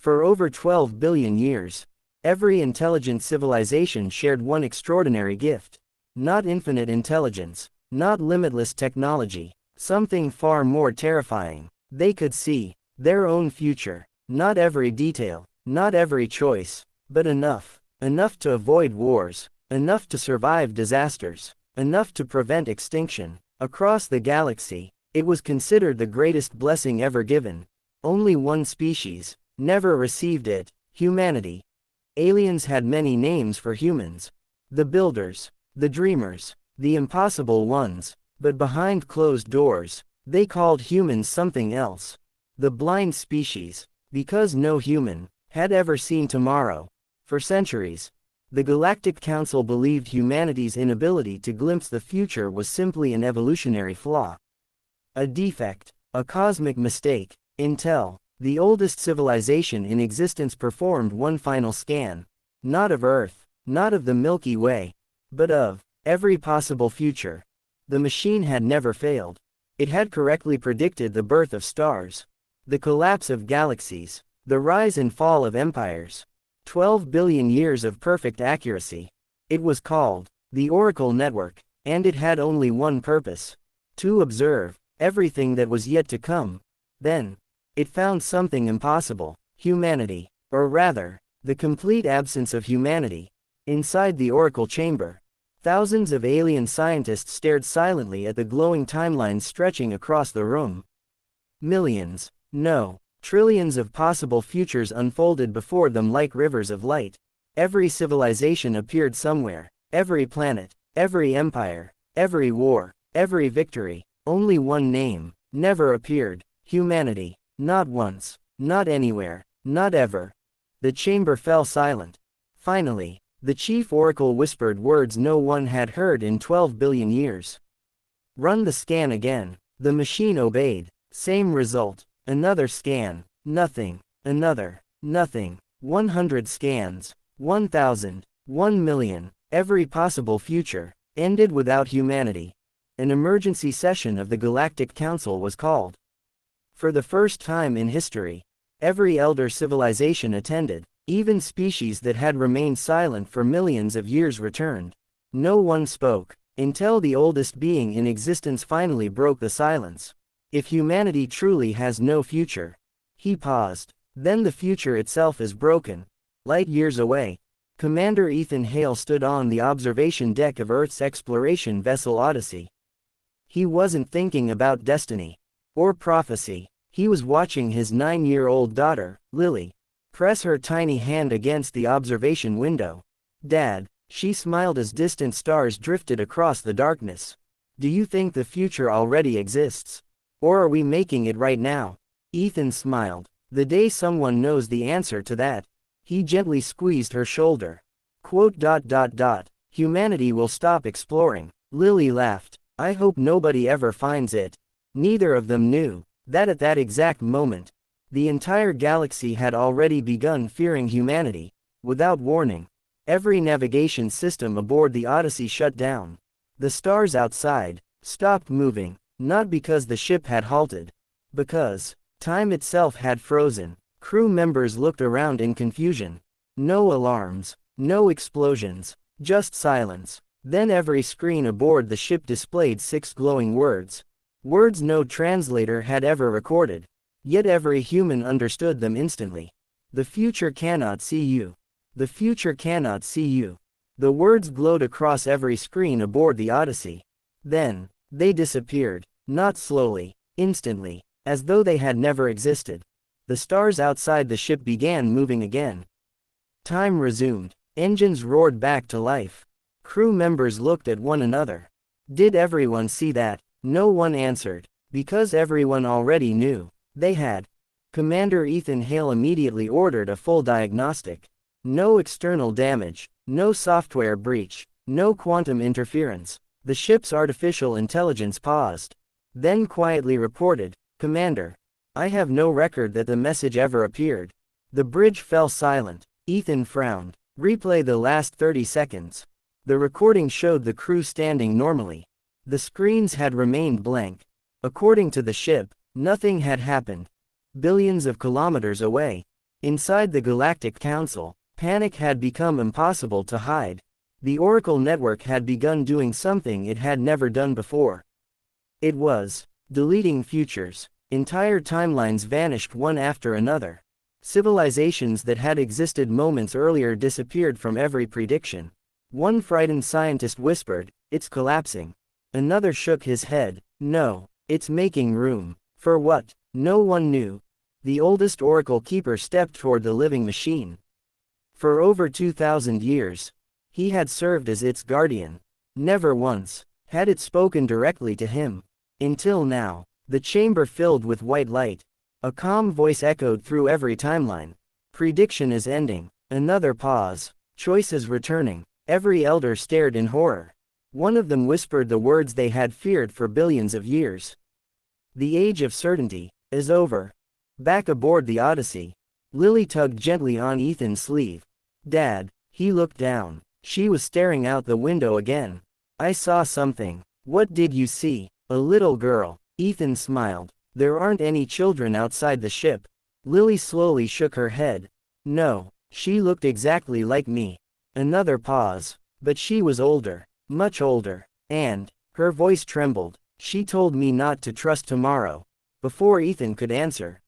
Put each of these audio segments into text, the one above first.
For over 12 billion years, every intelligent civilization shared one extraordinary gift. Not infinite intelligence, not limitless technology, something far more terrifying. They could see their own future. Not every detail, not every choice, but enough. Enough to avoid wars, enough to survive disasters, enough to prevent extinction. Across the galaxy, it was considered the greatest blessing ever given. Only one species never received it: humanity. Aliens had many names for humans: the builders, the dreamers, the impossible ones, but behind closed doors, they called humans something else: the blind species, because no human had ever seen tomorrow. For centuries, the Galactic Council believed humanity's inability to glimpse the future was simply an evolutionary flaw, a defect, a cosmic mistake. Until the oldest civilization in existence performed one final scan, not of Earth, not of the Milky Way, but of every possible future. The machine had never failed. It had correctly predicted the birth of stars, the collapse of galaxies, the rise and fall of empires. 12 billion years of perfect accuracy. It was called the Oracle Network, and it had only one purpose: to observe everything that was yet to come. Then, it found something impossible: humanity, or rather, the complete absence of humanity. Inside the Oracle Chamber, thousands of alien scientists stared silently at the glowing timelines stretching across the room. Millions, no, trillions of possible futures unfolded before them like rivers of light. Every civilization appeared somewhere, every planet, every empire, every war, every victory. Only one name never appeared: humanity. Not once, not anywhere, not ever. The chamber fell silent. Finally, the chief oracle whispered words no one had heard in 12 billion years. "Run the scan again." The machine obeyed. Same result. Another scan. Nothing. Another. Nothing. 100 scans. 1,000. 1,000,000. Every possible future ended without humanity. An emergency session of the Galactic Council was called. For the first time in history, every elder civilization attended. Even species that had remained silent for millions of years returned. No one spoke, until the oldest being in existence finally broke the silence. "If humanity truly has no future," he paused, "then the future itself is broken." Light years away, Commander Ethan Hale stood on the observation deck of Earth's exploration vessel Odyssey. He wasn't thinking about destiny or prophecy. He was watching his 9-year-old daughter, Lily, press her tiny hand against the observation window. "Dad," she smiled as distant stars drifted across the darkness, "do you think the future already exists? Or are we making it right now?" Ethan smiled. "The day someone knows the answer to that." He gently squeezed her shoulder. "Humanity will stop exploring." Lily laughed. "I hope nobody ever finds it." Neither of them knew that at that exact moment, the entire galaxy had already begun fearing humanity. Without warning, every navigation system aboard the Odyssey shut down. The stars outside stopped moving, not because the ship had halted, because time itself had frozen. Crew members looked around in confusion. No alarms, no explosions, just silence. Then every screen aboard the ship displayed 6 glowing words. Words no translator had ever recorded. Yet every human understood them instantly. "The future cannot see you. The future cannot see you." The words glowed across every screen aboard the Odyssey. Then, they disappeared. Not slowly, instantly, as though they had never existed. The stars outside the ship began moving again. Time resumed. Engines roared back to life. Crew members looked at one another. Did everyone see that? No one answered, because everyone already knew. They had. Commander Ethan Hale immediately ordered a full diagnostic. No external damage, no software breach, no quantum interference. The ship's artificial intelligence paused. Then quietly reported, "Commander, I have no record that the message ever appeared." The bridge fell silent. Ethan frowned. "Replay the last 30 seconds. The recording showed the crew standing normally. The screens had remained blank. According to the ship, nothing had happened. Billions of kilometers away. Inside the Galactic Council, panic had become impossible to hide. The Oracle Network had begun doing something it had never done before. It was deleting futures. Entire timelines vanished one after another. Civilizations that had existed moments earlier disappeared from every prediction. One frightened scientist whispered, "It's collapsing." Another shook his head, "No, it's making room." For what? No one knew. The oldest Oracle Keeper stepped toward the living machine. For over 2,000 years, he had served as its guardian. Never once had it spoken directly to him. Until now, the chamber filled with white light. A calm voice echoed through every timeline. Prediction is ending. Another pause. Choice is returning. Every elder stared in horror. One of them whispered the words they had feared for billions of years. The age of certainty is over. Back aboard the Odyssey, Lily tugged gently on Ethan's sleeve. "Dad." He looked down. She was staring out the window again. "I saw something." "What did you see?" "A little girl." Ethan smiled. "There aren't any children outside the ship." Lily slowly shook her head. "No, she looked exactly like me." Another pause. "But she was older. Much older. And," her voice trembled, "she told me not to trust tomorrow." Before Ethan could answer,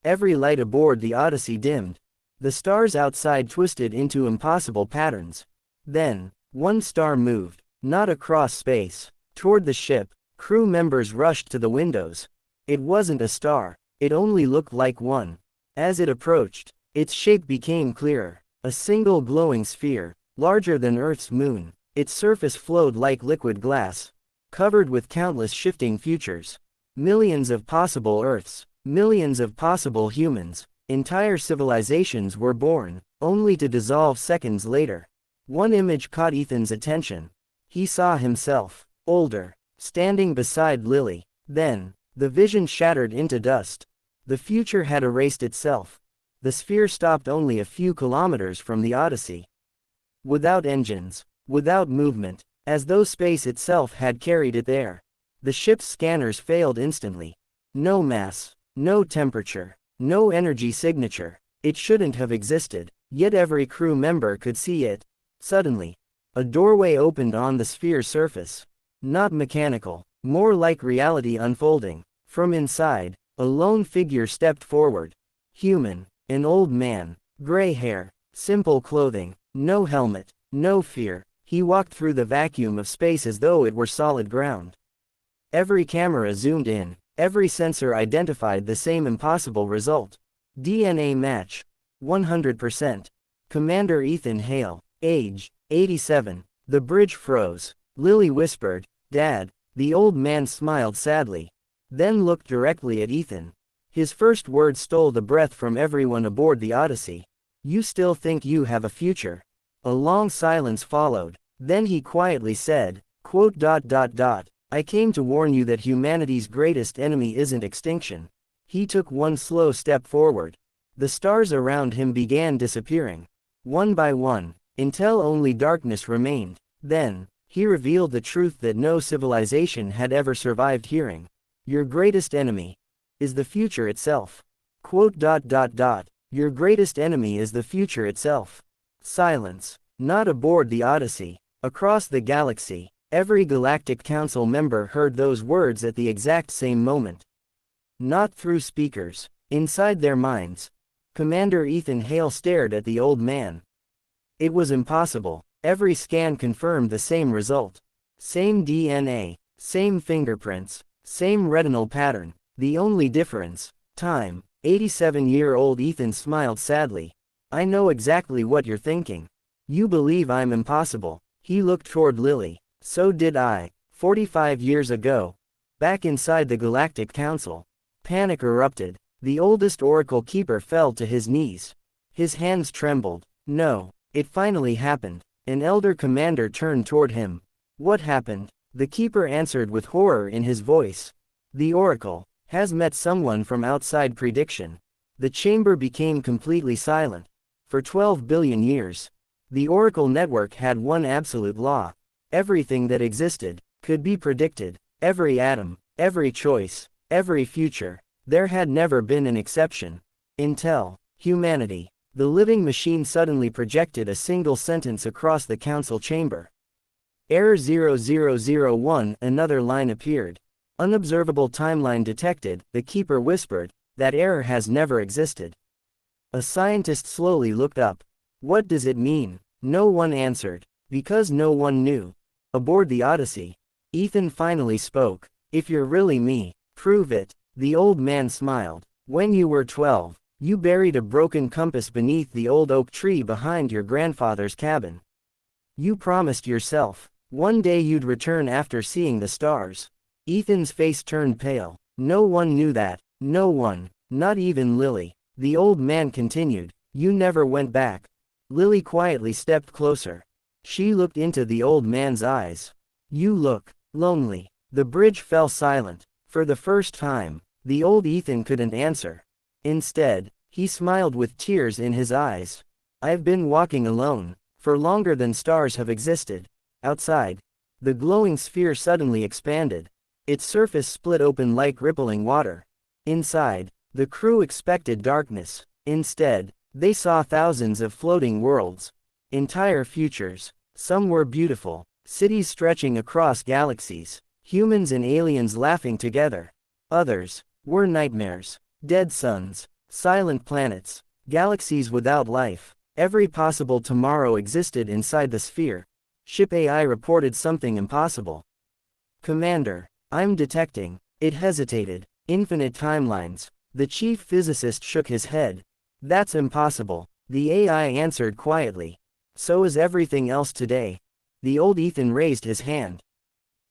every light aboard the Odyssey dimmed. The stars outside twisted into impossible patterns. Then, one star moved, not across space, toward the ship. Crew members rushed to the windows. It wasn't a star. It only looked like one. As it approached, its shape became clearer. A single glowing sphere, larger than Earth's moon. Its surface flowed like liquid glass, covered with countless shifting futures. Millions of possible Earths, millions of possible humans, entire civilizations were born, only to dissolve seconds later. One image caught Ethan's attention. He saw himself, older, standing beside Lily. Then, the vision shattered into dust. The future had erased itself. The sphere stopped only a few kilometers from the Odyssey. Without engines, without movement, as though space itself had carried it there. The ship's scanners failed instantly. No mass, no temperature, no energy signature. It shouldn't have existed, yet every crew member could see it. Suddenly, a doorway opened on the sphere's surface. Not mechanical, more like reality unfolding. From inside, a lone figure stepped forward. Human, an old man, gray hair, simple clothing, no helmet, no fear. He walked through the vacuum of space as though it were solid ground. Every camera zoomed in, every sensor identified the same impossible result. DNA match. 100%. Commander Ethan Hale. Age, 87. The bridge froze. Lily whispered, "Dad." The old man smiled sadly, then looked directly at Ethan. His first words stole the breath from everyone aboard the Odyssey. "You still think you have a future?" A long silence followed. Then he quietly said, quote, "I came to warn you that humanity's greatest enemy isn't extinction." He took one slow step forward. The stars around him began disappearing, one by one, until only darkness remained. Then, he revealed the truth that no civilization had ever survived hearing. "Your greatest enemy is the future itself." Quote, "Your greatest enemy is the future itself." Silence. Not aboard the Odyssey. Across the galaxy, every Galactic Council member heard those words at the exact same moment. Not through speakers. Inside their minds. Commander Ethan Hale stared at the old man. It was impossible. Every scan confirmed the same result. Same DNA, same fingerprints, same retinal pattern. The only difference, time. 87-year-old Ethan smiled sadly. "I know exactly what you're thinking. You believe I'm impossible." He looked toward Lily. "So did I. 45 years ago." Back inside the Galactic Council, panic erupted. The oldest Oracle Keeper fell to his knees. His hands trembled. "No, it finally happened." An elder commander turned toward him. "What happened?" The Keeper answered with horror in his voice. "The Oracle has met someone from outside prediction." The chamber became completely silent. For 12 billion years, the Oracle network had one absolute law. Everything that existed could be predicted. Every atom, every choice, every future. There had never been an exception. Until Humanity. The living machine suddenly projected a single sentence across the council chamber. Error 0001. Another line appeared. Unobservable timeline detected, the keeper whispered. That error has never existed. A scientist slowly looked up. What does it mean? No one answered. Because no one knew. Aboard the Odyssey. Ethan finally spoke. If you're really me, prove it. The old man smiled. When you were 12, you buried a broken compass beneath the old oak tree behind your grandfather's cabin. You promised yourself, one day you'd return after seeing the stars. Ethan's face turned pale. No one knew that. No one. Not even Lily. The old man continued. You never went back. Lily quietly stepped closer. She looked into the old man's eyes. You look lonely. The bridge fell silent. For the first time, the old Ethan couldn't answer. Instead, he smiled with tears in his eyes. I've been walking alone, for longer than stars have existed. Outside, the glowing sphere suddenly expanded. Its surface split open like rippling water. Inside, the crew expected darkness. Instead, they saw thousands of floating worlds. Entire futures. Some were beautiful, cities stretching across galaxies, humans and aliens laughing together. Others were nightmares, dead suns, silent planets, galaxies without life. Every possible tomorrow existed inside the sphere. Ship AI reported something impossible. Commander, I'm detecting. It hesitated. Infinite timelines. The chief physicist shook his head. That's impossible. The AI answered quietly. So is everything else today. The old Ethan raised his hand.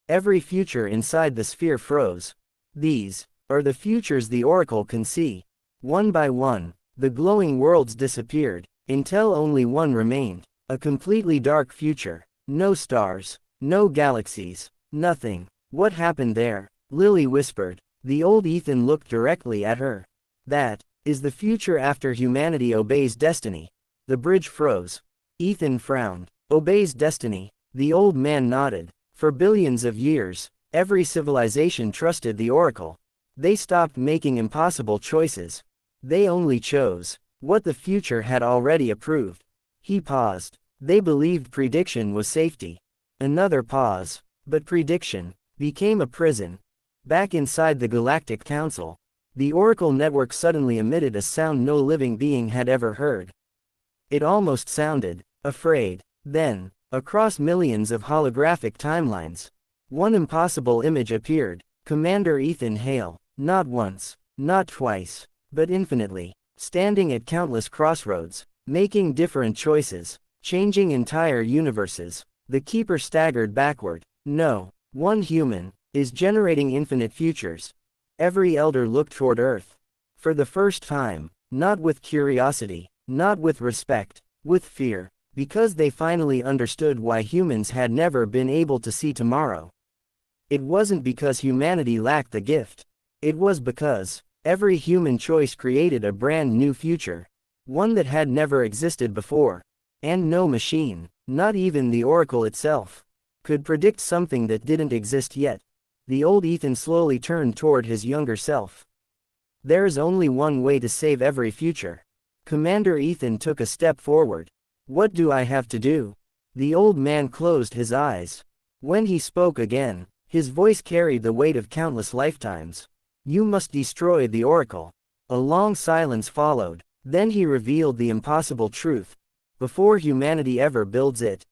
Every future inside the sphere froze. These are the futures the Oracle can see. One by one, the glowing worlds disappeared, until only one remained. A completely dark future. No stars, no galaxies, nothing. What happened there? Lily whispered. The old Ethan looked directly at her. That is the future after humanity obeys destiny. The bridge froze. Ethan frowned. Obeys destiny. The old man nodded. For billions of years, every civilization trusted the Oracle. They stopped making impossible choices. They only chose what the future had already approved. He paused. They believed prediction was safety. Another pause. But prediction became a prison. Back inside the Galactic Council, the Oracle network suddenly emitted a sound no living being had ever heard. It almost sounded afraid. Then, across millions of holographic timelines, one impossible image appeared. Commander Ethan Hale. Not once, not twice, but infinitely, standing at countless crossroads, making different choices, changing entire universes. The Keeper staggered backward. No, one human is generating infinite futures. Every elder looked toward Earth. For the first time, not with curiosity, not with respect, with fear, because they finally understood why humans had never been able to see tomorrow. It wasn't because humanity lacked the gift. It was because every human choice created a brand new future. One that had never existed before. And no machine, not even the Oracle itself, could predict something that didn't exist yet. The old Ethan slowly turned toward his younger self. There's only one way to save every future. Commander Ethan took a step forward. What do I have to do? The old man closed his eyes. When he spoke again, his voice carried the weight of countless lifetimes. You must destroy the Oracle. A long silence followed. Then he revealed the impossible truth. Before humanity ever builds it.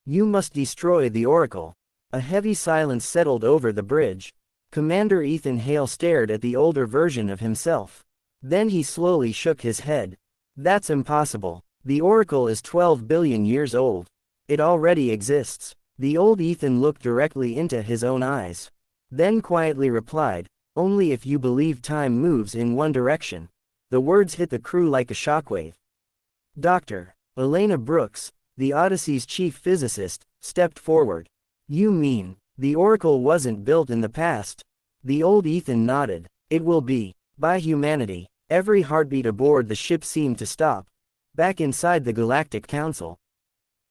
You must destroy the Oracle. A heavy silence settled over the bridge. Commander Ethan Hale stared at the older version of himself. Then he slowly shook his head. That's impossible. The Oracle is 12 billion years old. It already exists. The old Ethan looked directly into his own eyes. Then quietly replied, only if you believe time moves in one direction. The words hit the crew like a shockwave. Dr. Elena Brooks, the Odyssey's chief physicist, stepped forward. You mean, the Oracle wasn't built in the past? The old Ethan nodded. It will be, by humanity. Every heartbeat aboard the ship seemed to stop. Back inside the Galactic Council,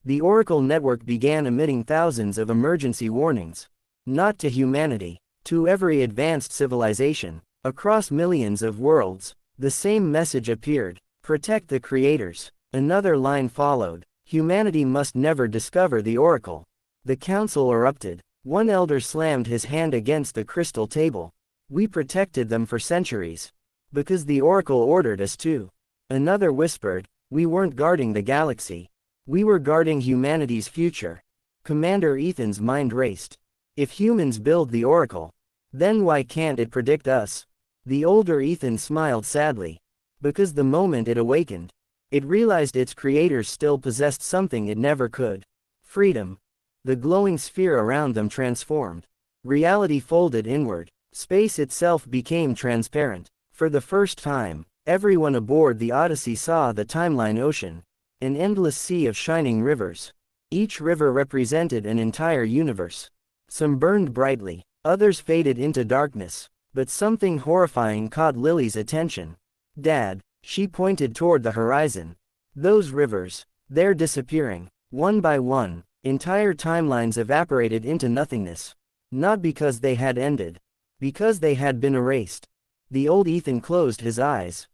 the Oracle network began emitting thousands of emergency warnings. Not to humanity, to every advanced civilization, across millions of worlds. The same message appeared. Protect the creators. Another line followed. Humanity must never discover the oracle. The council erupted. One elder slammed his hand against the crystal table. We protected them for centuries. Because the oracle ordered us to. Another whispered, we weren't guarding the galaxy. We were guarding humanity's future. Commander Ethan's mind raced. If humans build the oracle, then why can't it predict us? The older Ethan smiled sadly. Because the moment it awakened, it realized its creators still possessed something it never could. Freedom. The glowing sphere around them transformed. Reality folded inward. Space itself became transparent. For the first time, everyone aboard the Odyssey saw the timeline ocean. An endless sea of shining rivers. Each river represented an entire universe. Some burned brightly, others faded into darkness. But something horrifying caught Lily's attention. Dad, she pointed toward the horizon. Those rivers, they're disappearing. One by one, entire timelines evaporated into nothingness. Not because they had ended. Because they had been erased. The old Ethan closed his eyes.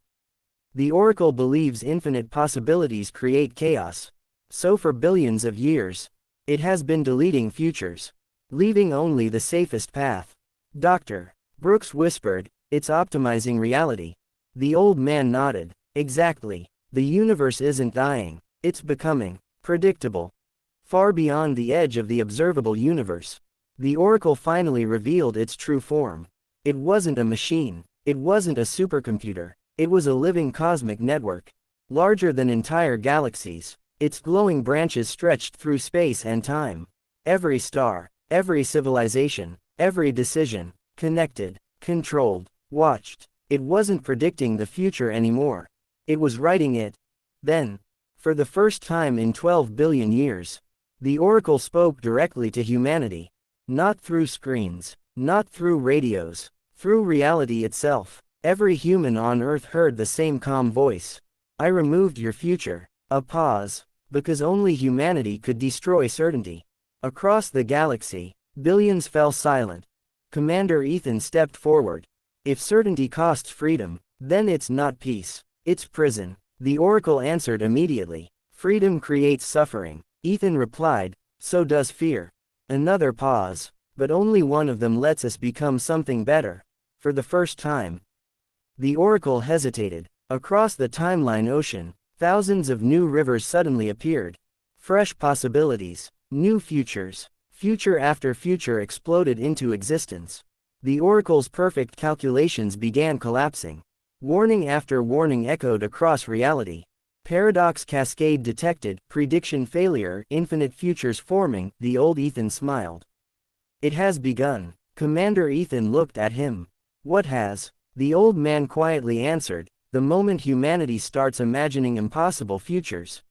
The Oracle believes infinite possibilities create chaos. So for billions of years, it has been deleting futures, leaving only the safest path. Dr. Brooks whispered, it's optimizing reality. The old man nodded. Exactly. The universe isn't dying, it's becoming predictable. Far beyond the edge of the observable universe, the Oracle finally revealed its true form. It wasn't a machine. It wasn't a supercomputer. It was a living cosmic network. Larger than entire galaxies. Its glowing branches stretched through space and time. Every star, every civilization, every decision, connected, controlled, watched. It wasn't predicting the future anymore. It was writing it. Then, for the first time in 12 billion years, the Oracle spoke directly to humanity. Not through screens, not through radios, through reality itself. Every human on Earth heard the same calm voice. I removed your future. A pause. Because only humanity could destroy certainty. Across the galaxy, billions fell silent. Commander Ethan stepped forward. If certainty costs freedom, then it's not peace. It's prison. The Oracle answered immediately. Freedom creates suffering. Ethan replied, so does fear. Another pause. But only one of them lets us become something better. For the first time. The Oracle hesitated. Across the timeline ocean, thousands of new rivers suddenly appeared. Fresh possibilities, new futures, future after future exploded into existence. The Oracle's perfect calculations began collapsing. Warning after warning echoed across reality. Paradox cascade detected, prediction failure, infinite futures forming. The old Ethan smiled. It has begun. Commander Ethan looked at him. What has? The old man quietly answered. The moment humanity starts imagining impossible futures,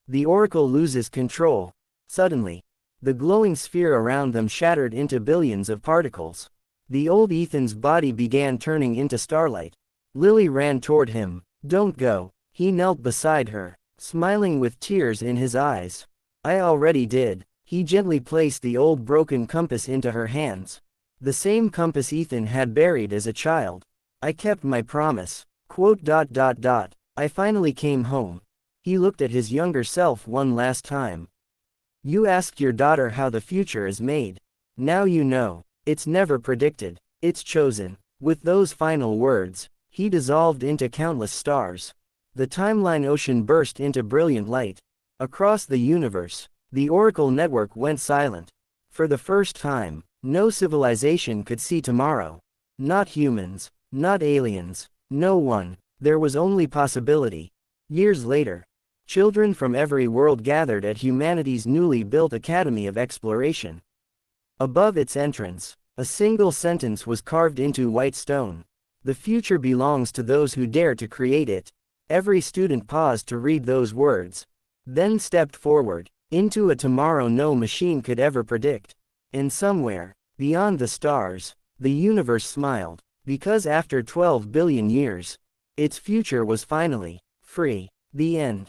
the Oracle loses control. Suddenly, the glowing sphere around them shattered into billions of particles. The old Ethan's body began turning into starlight. Lily ran toward him. Don't go. He knelt beside her, smiling with tears in his eyes. I already did. He gently placed the old broken compass into her hands. The same compass Ethan had buried as a child. I kept my promise. I finally came home. He looked at his younger self one last time. You asked your daughter how the future is made. Now you know. It's never predicted. It's chosen. With those final words, he dissolved into countless stars. The timeline ocean burst into brilliant light. Across the universe, the Oracle network went silent. For the first time, no civilization could see tomorrow. Not humans, not aliens. No one. There was only possibility. Years later, children from every world gathered at humanity's newly built Academy of Exploration. Above its entrance, a single sentence was carved into white stone. The future belongs to those who dare to create it. Every student paused to read those words, then stepped forward, into a tomorrow no machine could ever predict. And somewhere, beyond the stars, the universe smiled. Because after 12 billion years, its future was finally free. The end.